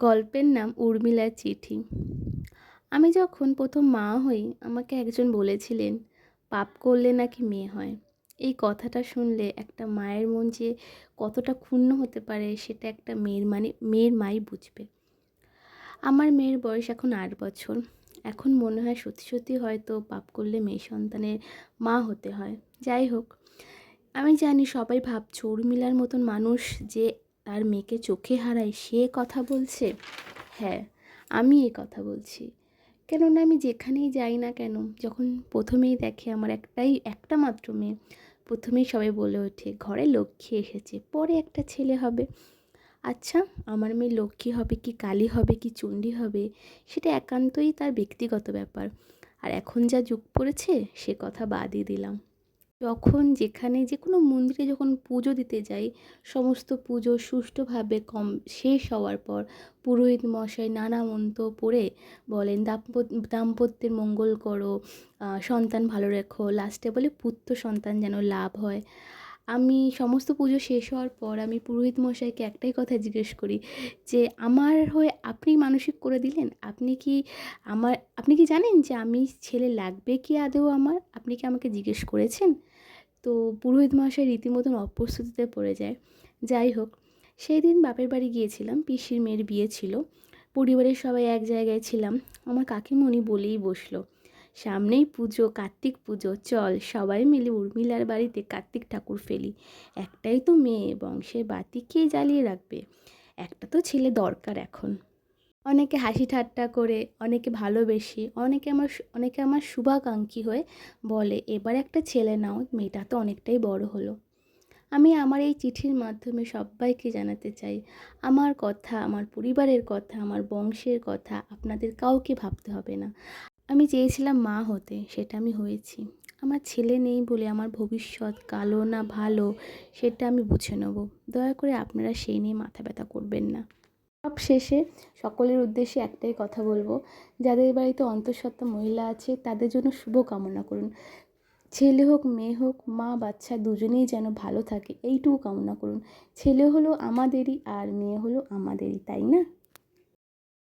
গল্পের নাম উর্মিলার চিঠি। আমি যখন প্রথম মা হই আমাকে একজন বলেছিলেন, পাপ করলে নাকি মেয়ে হয়। এই কথাটা শুনলে একটা মায়ের মন যে কতটা ক্ষুণ্ণ হতে পারে সেটা একটা মেয়ের মাই বুঝবে। আমার মেয়ের বয়স এখন 8 বছর। এখন মনে হয় সত্যি সত্যি হয়তো পাপ করলে মেয়ে সন্তানের মা হতে হয়। যাই হোক, আমি জানি সবাই ভাবছো উর্মিলার মতন মানুষ যে তার মেয়েকে চোখে হারায় সে কথা বলছে। হ্যাঁ, আমি এই কথা বলছি। কেননা আমি যেখানেই যাই না কেন, যখন প্রথমেই দেখে আমার একটা মাত্র মেয়ে, প্রথমেই সবাই বলে ওঠে ঘরে লক্ষ্মী এসেছে, পরে একটা ছেলে হবে। আচ্ছা, আমার মেয়ে লক্ষ্মী হবে কি কালী হবে কি চণ্ডী হবে সেটা একান্তই তার ব্যক্তিগত ব্যাপার। আর এখন যা যুগ পড়েছে সে কথা বাদই দিলাম। যখন যেখানে যে কোনো মন্দিরে যখন পুজো দিতে যাই, সমস্ত পুজো সুষ্ঠুভাবে শেষ হওয়ার পর পুরোহিত মশাই নানা মন্ত্র পড়ে বলেন দাম্পত্যের মঙ্গল করো, সন্তান ভালো রেখো, লাস্টে বলে পুত্র সন্তান যেন লাভ হয়। আমি সমস্ত পুজো শেষ হওয়ার পর আমি পুরোহিত মশাইকে একটাই কথা জিজ্ঞেস করি যে, আমার হয়ে আপনি মানসিক করে দিলেন, আপনি কি জানেন যে আমি ছেলে লাগবে কি আদৌ আমার, আপনি কি আমাকে জিজ্ঞেস করেছেন? তো পুরোহিত মশাই রীতিমতন অপ্রস্তুতিতে পড়ে যায়। যাই হোক, সেই দিন বাপের বাড়ি গিয়েছিলাম, পিসির মেয়ের বিয়ে ছিল। পরিবারের সবাই এক জায়গায় ছিলাম। আমার কাকিমণি বলেই বসলো, সামনেই পুজো, কার্তিক পুজো, চল সবাই মিলে উর্মিলার বাড়িতে কার্তিক ঠাকুর ফেলি। একটাই তো মেয়ে, বংশের বাতি কে জ্বালিয়ে রাখবে, একটা তো ছেলে দরকার এখন। অনেকে হাসি ঠাট্টা করে, অনেকে ভালোবেসে, অনেকে আমার শুভাকাঙ্ক্ষী হয়ে বলে, এবার একটা ছেলে নাও, মেয়েটা তো অনেকটাই বড় হলো। আমি আমার এই চিঠির মাধ্যমে সব্বাইকে জানাতে চাই, আমার কথা, আমার পরিবারের কথা, আমার বংশের কথা আপনাদের কাউকে ভাবতে হবে না। আমি চেয়েছিলাম মা হতে, সেটা আমি হয়েছি। আমার ছেলে নেই বলে আমার ভবিষ্যৎ কালো না ভালো সেটা আমি বুঝে নেব। দয়া করে আপনারা সেই নিয়ে মাথা ব্যথা করবেন না। সব শেষে সকলের উদ্দেশ্যে একটাই কথা বলবো, যাদের বাড়িতে অন্তঃসত্ত্বা মহিলা আছে তাদের জন্য শুভ কামনা করুন। ছেলে হোক মেয়ে হোক, মা বাচ্চা দুজনেই যেন ভালো থাকে এইটুকু কামনা করুন। ছেলে হলো আমাদেরই আর মেয়ে হলো আমাদেরই, তাই না?